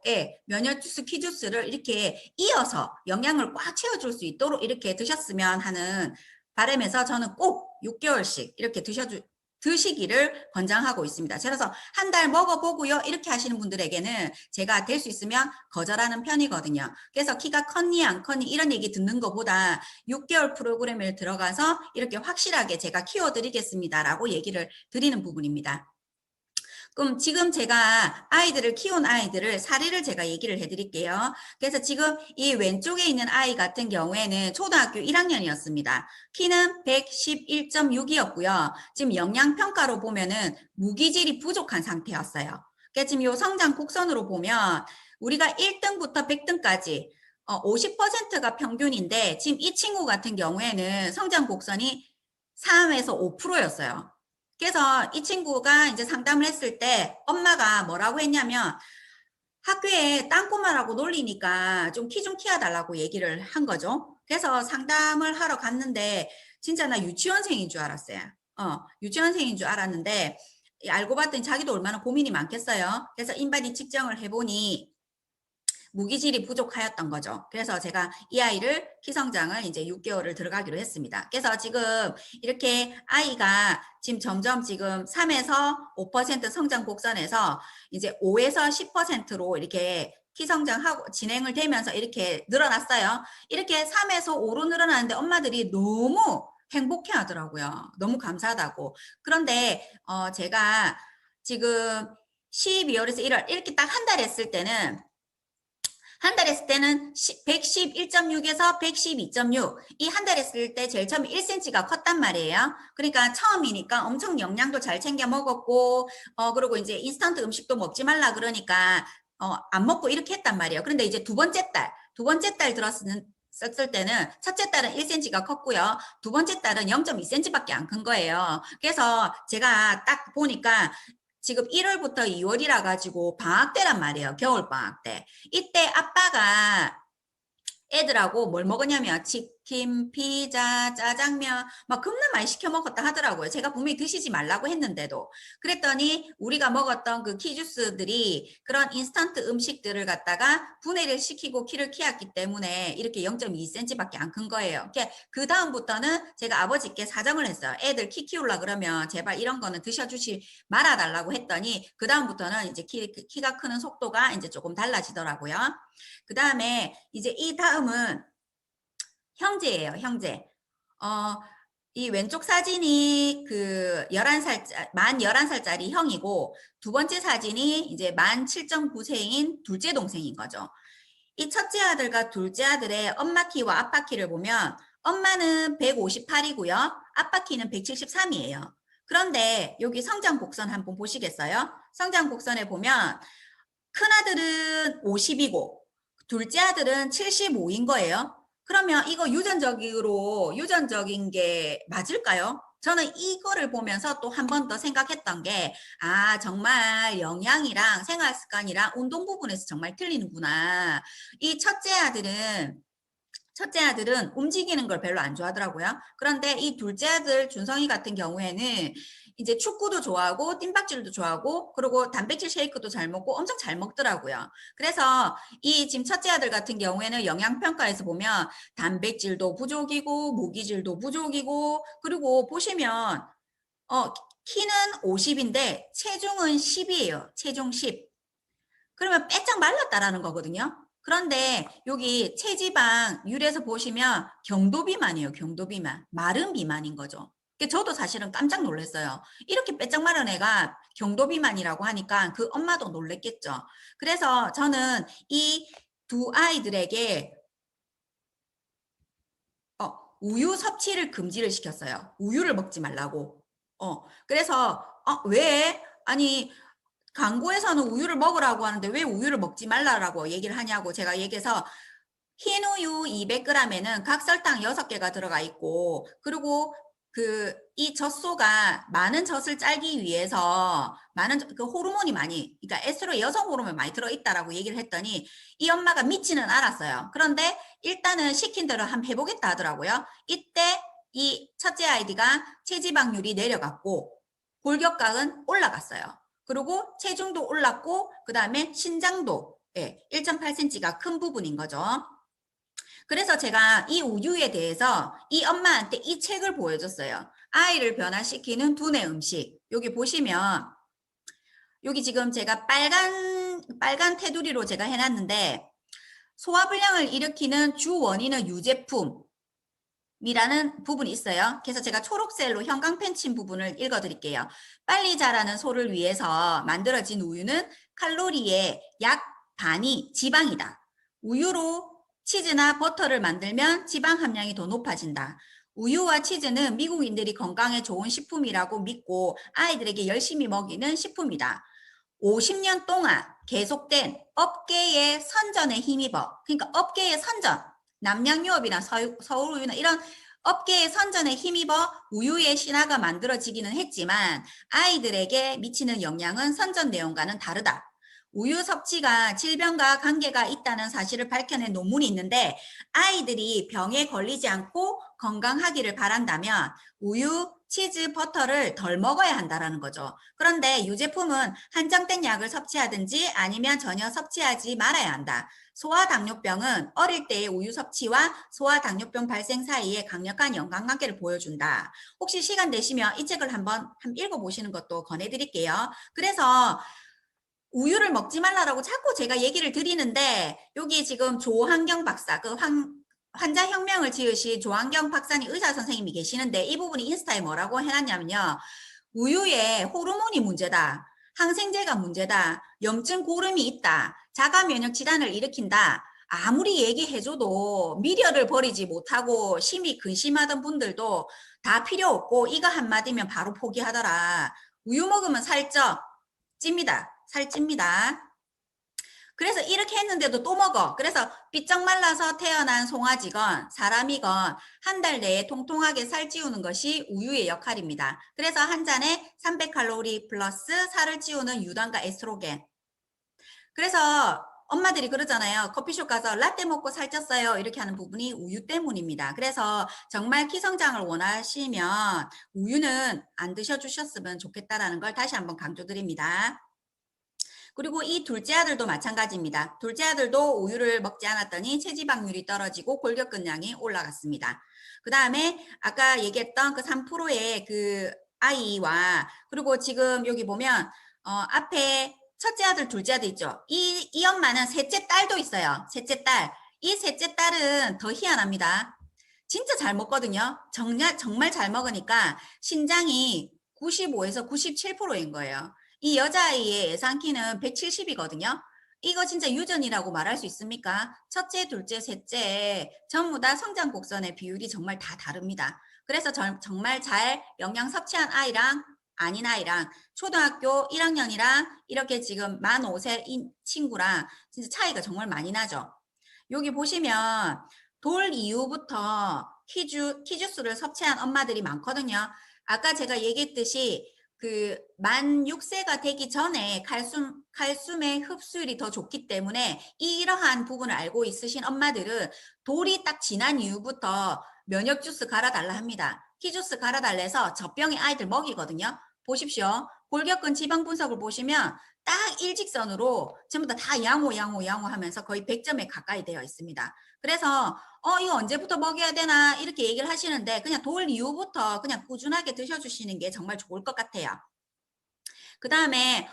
면역 주스, 키 주스를 이렇게 이어서 영양을 꽉 채워줄 수 있도록 이렇게 드셨으면 하는 바람에서 저는 꼭 6개월씩 이렇게 드시기를 권장하고 있습니다. 그래서 한 달 먹어보고요. 이렇게 하시는 분들에게는 제가 될 수 있으면 거절하는 편이거든요. 그래서 키가 컸니 안 컸니 이런 얘기 듣는 것보다 6개월 프로그램을 들어가서 이렇게 확실하게 제가 키워드리겠습니다라고 얘기를 드리는 부분입니다. 그럼 지금 제가 키운 아이들을 사례를 제가 얘기를 해드릴게요. 그래서 지금 이 왼쪽에 있는 아이 같은 경우에는 초등학교 1학년이었습니다. 키는 111.6이었고요. 지금 영양평가로 보면은 무기질이 부족한 상태였어요. 그러니까 지금 이 성장 곡선으로 보면 우리가 1등부터 100등까지 50%가 평균인데 지금 이 친구 같은 경우에는 성장 곡선이 3에서 5%였어요. 그래서 이 친구가 이제 상담을 했을 때 엄마가 뭐라고 했냐면 학교에 땅꼬마라고 놀리니까 좀 키 좀 키워달라고 얘기를 한 거죠. 그래서 상담을 하러 갔는데 진짜 나 유치원생인 줄 알았어요. 유치원생인 줄 알았는데 알고 봤더니 자기도 얼마나 고민이 많겠어요. 그래서 인바디 측정을 해보니 무기질이 부족하였던 거죠. 그래서 제가 이 아이를 키성장을 이제 6개월을 들어가기로 했습니다. 그래서 지금 이렇게 아이가 지금 점점 지금 3에서 5% 성장 곡선에서 이제 5에서 10%로 이렇게 키성장하고 진행을 되면서 이렇게 늘어났어요. 이렇게 3에서 5로 늘어나는데 엄마들이 너무 행복해 하더라고요. 너무 감사하다고. 그런데 제가 지금 12월에서 1월 이렇게 딱 한 달 했을 때는 한 달 했을 때는 111.6에서 112.6 이 한 달 했을 때 제일 처음에 1cm가 컸단 말이에요. 그러니까 처음이니까 엄청 영양도 잘 챙겨 먹었고 그리고 이제 인스턴트 음식도 먹지 말라 그러니까 안 먹고 이렇게 했단 말이에요. 그런데 이제 두 번째 달 썼을 때는 첫째 딸은 1cm가 컸고요. 두 번째 딸은 0.2cm밖에 안 큰 거예요. 그래서 제가 딱 보니까 지금 1월부터 2월이라 가지고 방학 때란 말이에요. 겨울 방학 때. 이때 아빠가 애들하고 뭘 먹었냐면 치킨, 피자, 짜장면 막 겁나 많이 시켜 먹었다 하더라고요. 제가 분명히 드시지 말라고 했는데도. 그랬더니 우리가 먹었던 그 키주스들이 그런 인스턴트 음식들을 갖다가 분해를 시키고 키를 키웠기 때문에 이렇게 0.2cm밖에 안 큰 거예요. 그 다음부터는 제가 아버지께 사정을 했어요. 애들 키 키우려 그러면 제발 이런 거는 드셔주지 말아달라고 했더니 그 다음부터는 이제 키가 크는 속도가 이제 조금 달라지더라고요. 그 다음에 이제 이 다음은 형제예요, 형제. 이 왼쪽 사진이 그 만 11살짜리 형이고 두 번째 사진이 이제 만 7.9세인 둘째 동생인 거죠. 이 첫째 아들과 둘째 아들의 엄마 키와 아빠 키를 보면 엄마는 158이고요. 아빠 키는 173이에요. 그런데 여기 성장 곡선 한번 보시겠어요? 성장 곡선에 보면 큰 아들은 50이고 둘째 아들은 75인 거예요. 그러면 이거 유전적인 게 맞을까요? 저는 이거를 보면서 또 한 번 더 생각했던 게, 정말 영양이랑 생활 습관이랑 운동 부분에서 정말 틀리는구나. 이 첫째 아들은 움직이는 걸 별로 안 좋아하더라고요. 그런데 이 둘째 아들 준성이 같은 경우에는 이제 축구도 좋아하고 뜀박질도 좋아하고 그리고 단백질 쉐이크도 잘 먹고 엄청 잘 먹더라고요. 그래서 이 지금 첫째 아들 같은 경우에는 영양평가에서 보면 단백질도 부족이고 무기질도 부족이고 그리고 보시면 키는 50인데 체중은 10이에요. 체중 10. 그러면 빼짝 말랐다라는 거거든요. 그런데 여기 체지방률에서 보시면 경도 비만이에요. 경도 비만. 마른 비만인 거죠. 저도 사실은 깜짝 놀랐어요. 이렇게 빼짝 마른 애가 경도 비만이라고 하니까 그 엄마도 놀랬겠죠. 그래서 저는 이 두 아이들에게 우유 섭취를 금지를 시켰어요. 우유를 먹지 말라고. 그래서 왜? 아니 광고에서는 우유를 먹으라고 하는데 왜 우유를 먹지 말라고 얘기를 하냐고 제가 얘기해서 흰 우유 200g에는 각설탕 6개가 들어가 있고 그리고 이 젖소가 많은 젖을 짜기 위해서 많은 그 호르몬이 많이 그러니까 에스트로 여성 호르몬이 많이 들어있다라고 얘기를 했더니 이 엄마가 믿지는 않았어요. 그런데 일단은 시킨 대로 한번 해보겠다 하더라고요. 이때 이 첫째 아이디가 체지방률이 내려갔고 골격각은 올라갔어요. 그리고 체중도 올랐고 그 다음에 신장도 1.8cm가 큰 부분인 거죠. 그래서 제가 이 우유에 대해서 이 엄마한테 이 책을 보여줬어요. 아이를 변화시키는 두뇌 음식. 여기 보시면 여기 지금 제가 빨간 테두리로 제가 해놨는데 소화불량을 일으키는 주 원인은 유제품이라는 부분이 있어요. 그래서 제가 초록색으로 형광펜 친 부분을 읽어드릴게요. 빨리 자라는 소를 위해서 만들어진 우유는 칼로리의 약 반이 지방이다. 우유로 치즈나 버터를 만들면 지방 함량이 더 높아진다. 우유와 치즈는 미국인들이 건강에 좋은 식품이라고 믿고 아이들에게 열심히 먹이는 식품이다. 50년 동안 계속된 업계의 선전에 힘입어. 그러니까 업계의 선전, 남양유업이나 서울우유나 이런 업계의 선전에 힘입어 우유의 신화가 만들어지기는 했지만 아이들에게 미치는 영향은 선전 내용과는 다르다. 우유 섭취가 질병과 관계가 있다는 사실을 밝혀낸 논문이 있는데 아이들이 병에 걸리지 않고 건강하기를 바란다면 우유, 치즈, 버터를 덜 먹어야 한다는 거죠. 그런데 유제품은 한정된 약을 섭취하든지 아니면 전혀 섭취하지 말아야 한다. 소아당뇨병은 어릴 때의 우유 섭취와 소아당뇨병 발생 사이에 강력한 연관관계를 보여준다. 혹시 시간 되시면 이 책을 한번 읽어보시는 것도 권해드릴게요. 그래서 우유를 먹지 말라고 자꾸 제가 얘기를 드리는데 여기 지금 조한경 박사, 환자혁명을 지으신 조한경 박사님 의사 선생님이 계시는데 이 부분이 인스타에 뭐라고 해놨냐면요. 우유에 호르몬이 문제다. 항생제가 문제다. 염증 고름이 있다. 자가 면역 질환을 일으킨다. 아무리 얘기해줘도 미련을 버리지 못하고 심히 근심하던 분들도 다 필요 없고 이거 한마디면 바로 포기하더라. 우유 먹으면 살쪄. 찝니다. 살찝니다. 그래서 이렇게 했는데도 또 먹어. 그래서 삐쩍 말라서 태어난 송아지건 사람이건 한 달 내에 통통하게 살찌우는 것이 우유의 역할입니다. 그래서 한 잔에 300칼로리 플러스 살을 찌우는 유당과 에스트로겐. 그래서 엄마들이 그러잖아요. 커피숍 가서 라떼 먹고 살쪘어요. 이렇게 하는 부분이 우유 때문입니다. 그래서 정말 키성장을 원하시면 우유는 안 드셔주셨으면 좋겠다라는 걸 다시 한번 강조드립니다. 그리고 이 둘째 아들도 마찬가지입니다. 둘째 아들도 우유를 먹지 않았더니 체지방률이 떨어지고 골격근량이 올라갔습니다. 그 다음에 아까 얘기했던 그 3%의 그 아이와 그리고 지금 여기 보면 앞에 첫째 아들, 둘째 아들 있죠. 이 엄마는 셋째 딸도 있어요. 셋째 딸. 이 셋째 딸은 더 희한합니다. 진짜 잘 먹거든요. 정말 잘 먹으니까 신장이 95에서 97%인 거예요. 이 여자아이의 예상 키는 170이거든요. 이거 진짜 유전이라고 말할 수 있습니까? 첫째, 둘째, 셋째 전부 다 성장 곡선의 비율이 정말 다 다릅니다. 그래서 정말 잘 영양 섭취한 아이랑 아닌 아이랑 초등학교 1학년이랑 이렇게 지금 만 5세인 친구랑 진짜 차이가 정말 많이 나죠. 여기 보시면 돌 이후부터 키주스를 섭취한 엄마들이 많거든요. 아까 제가 얘기했듯이 만 6세가 되기 전에 칼슘의 흡수율이 더 좋기 때문에 이러한 부분을 알고 있으신 엄마들은 돌이 딱 지난 이후부터 면역 주스 갈아달라 합니다. 키주스 갈아달래서 젖병에 아이들 먹이거든요. 보십시오. 골격근 지방 분석을 보시면 딱 일직선으로 전부 다 양호 하면서 거의 100점에 가까이 되어 있습니다. 그래서 이거 언제부터 먹여야 되나 이렇게 얘기를 하시는데 그냥 돌 이후부터 그냥 꾸준하게 드셔주시는 게 정말 좋을 것 같아요. 그 다음에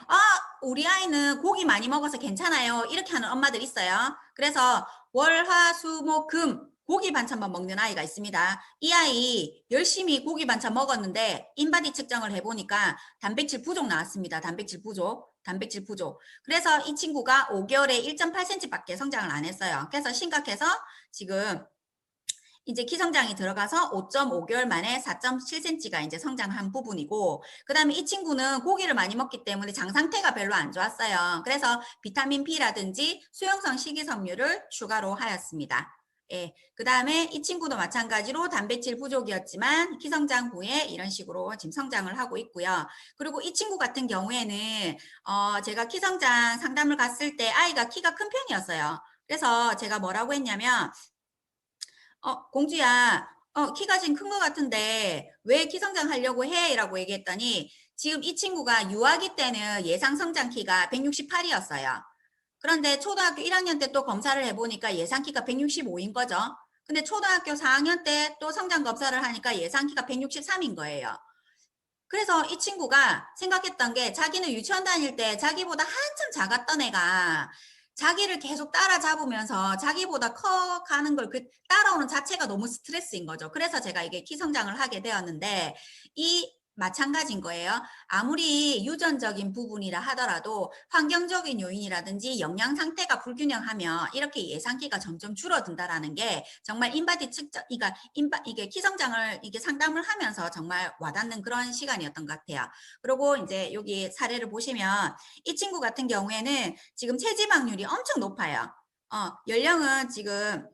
우리 아이는 고기 많이 먹어서 괜찮아요 이렇게 하는 엄마들 있어요. 그래서 월, 화, 수, 목, 금 고기 반찬만 먹는 아이가 있습니다. 이 아이 열심히 고기 반찬 먹었는데 인바디 측정을 해보니까 단백질 부족 나왔습니다. 단백질 부족. 그래서 이 친구가 5개월에 1.8cm밖에 성장을 안 했어요. 그래서 심각해서 지금 이제 키성장이 들어가서 5.5개월 만에 4.7cm가 이제 성장한 부분이고, 그 다음에 이 친구는 고기를 많이 먹기 때문에 장 상태가 별로 안 좋았어요. 그래서 비타민 B라든지 수용성 식이섬유를 추가로 하였습니다. 예, 그 다음에 이 친구도 마찬가지로 단백질 부족이었지만 키성장 후에 이런 식으로 지금 성장을 하고 있고요. 그리고 이 친구 같은 경우에는 제가 키성장 상담을 갔을 때 아이가 키가 큰 편이었어요. 그래서 제가 뭐라고 했냐면 공주야, 키가 지금 큰 것 같은데 왜 키성장 하려고 해? 라고 얘기했더니 지금 이 친구가 유아기 때는 예상 성장 키가 168이었어요. 그런데 초등학교 1학년 때 또 검사를 해보니까 예상 키가 165인 거죠. 근데 초등학교 4학년 때 또 성장 검사를 하니까 예상 키가 163인 거예요. 그래서 이 친구가 생각했던 게 자기는 유치원 다닐 때 자기보다 한참 작았던 애가 자기를 계속 따라잡으면서 자기보다 커가는 걸 그 따라오는 자체가 너무 스트레스인 거죠. 그래서 제가 이게 키 성장을 하게 되었는데 이 마찬가지인 거예요. 아무리 유전적인 부분이라 하더라도 환경적인 요인이라든지 영양 상태가 불균형하면 이렇게 예상키가 점점 줄어든다라는 게 정말 인바디 측정, 그러니까 이게 키 성장을 이게 상담을 하면서 정말 와닿는 그런 시간이었던 것 같아요. 그리고 이제 여기 사례를 보시면 이 친구 같은 경우에는 지금 체지방률이 엄청 높아요. 연령은 지금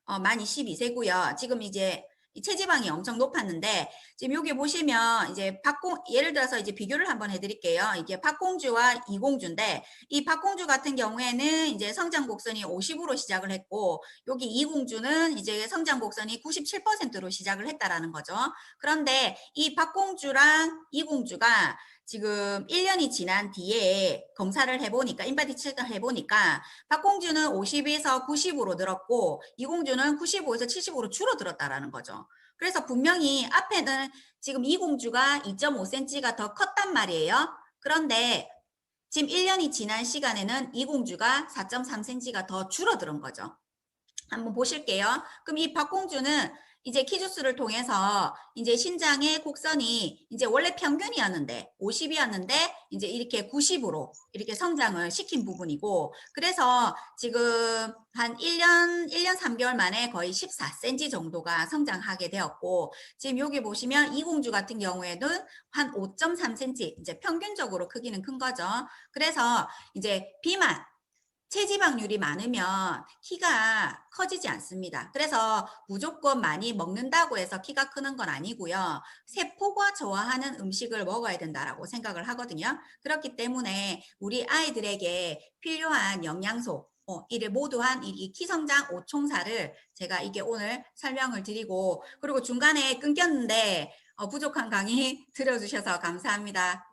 만 22세고요. 지금 이제 이 체지방이 엄청 높았는데 지금 여기 보시면 이제 예를 들어서 이제 비교를 한번 해드릴게요. 이게 박공주와 이공주인데 이 박공주 같은 경우에는 이제 성장 곡선이 50으로 시작을 했고 여기 이공주는 이제 성장 곡선이 97%로 시작을 했다라는 거죠. 그런데 이 박공주랑 이공주가 지금 1년이 지난 뒤에 검사를 해보니까 인바디 측정을 해보니까 박공주는 50에서 90으로 늘었고 이공주는 95에서 75로 줄어들었다라는 거죠. 그래서 분명히 앞에는 지금 이공주가 2.5cm가 더 컸단 말이에요. 그런데 지금 1년이 지난 시간에는 이공주가 4.3cm가 더 줄어든 거죠. 한번 보실게요. 그럼 이 박공주는 이제 키주스를 통해서 이제 신장의 곡선이 이제 원래 평균이었는데 50이었는데 이제 이렇게 90으로 이렇게 성장을 시킨 부분이고 그래서 지금 한 1년 3개월 만에 거의 14cm 정도가 성장하게 되었고 지금 여기 보시면 이공주 같은 경우에는 한 5.3cm 이제 평균적으로 크기는 큰 거죠. 그래서 이제 비만 체지방률이 많으면 키가 커지지 않습니다. 그래서 무조건 많이 먹는다고 해서 키가 크는 건 아니고요. 세포가 좋아하는 음식을 먹어야 된다라고 생각을 하거든요. 그렇기 때문에 우리 아이들에게 필요한 영양소 이를 모두 한 이 키성장 5총사를 제가 이게 오늘 설명을 드리고 그리고 중간에 끊겼는데 부족한 강의 들어주셔서 감사합니다.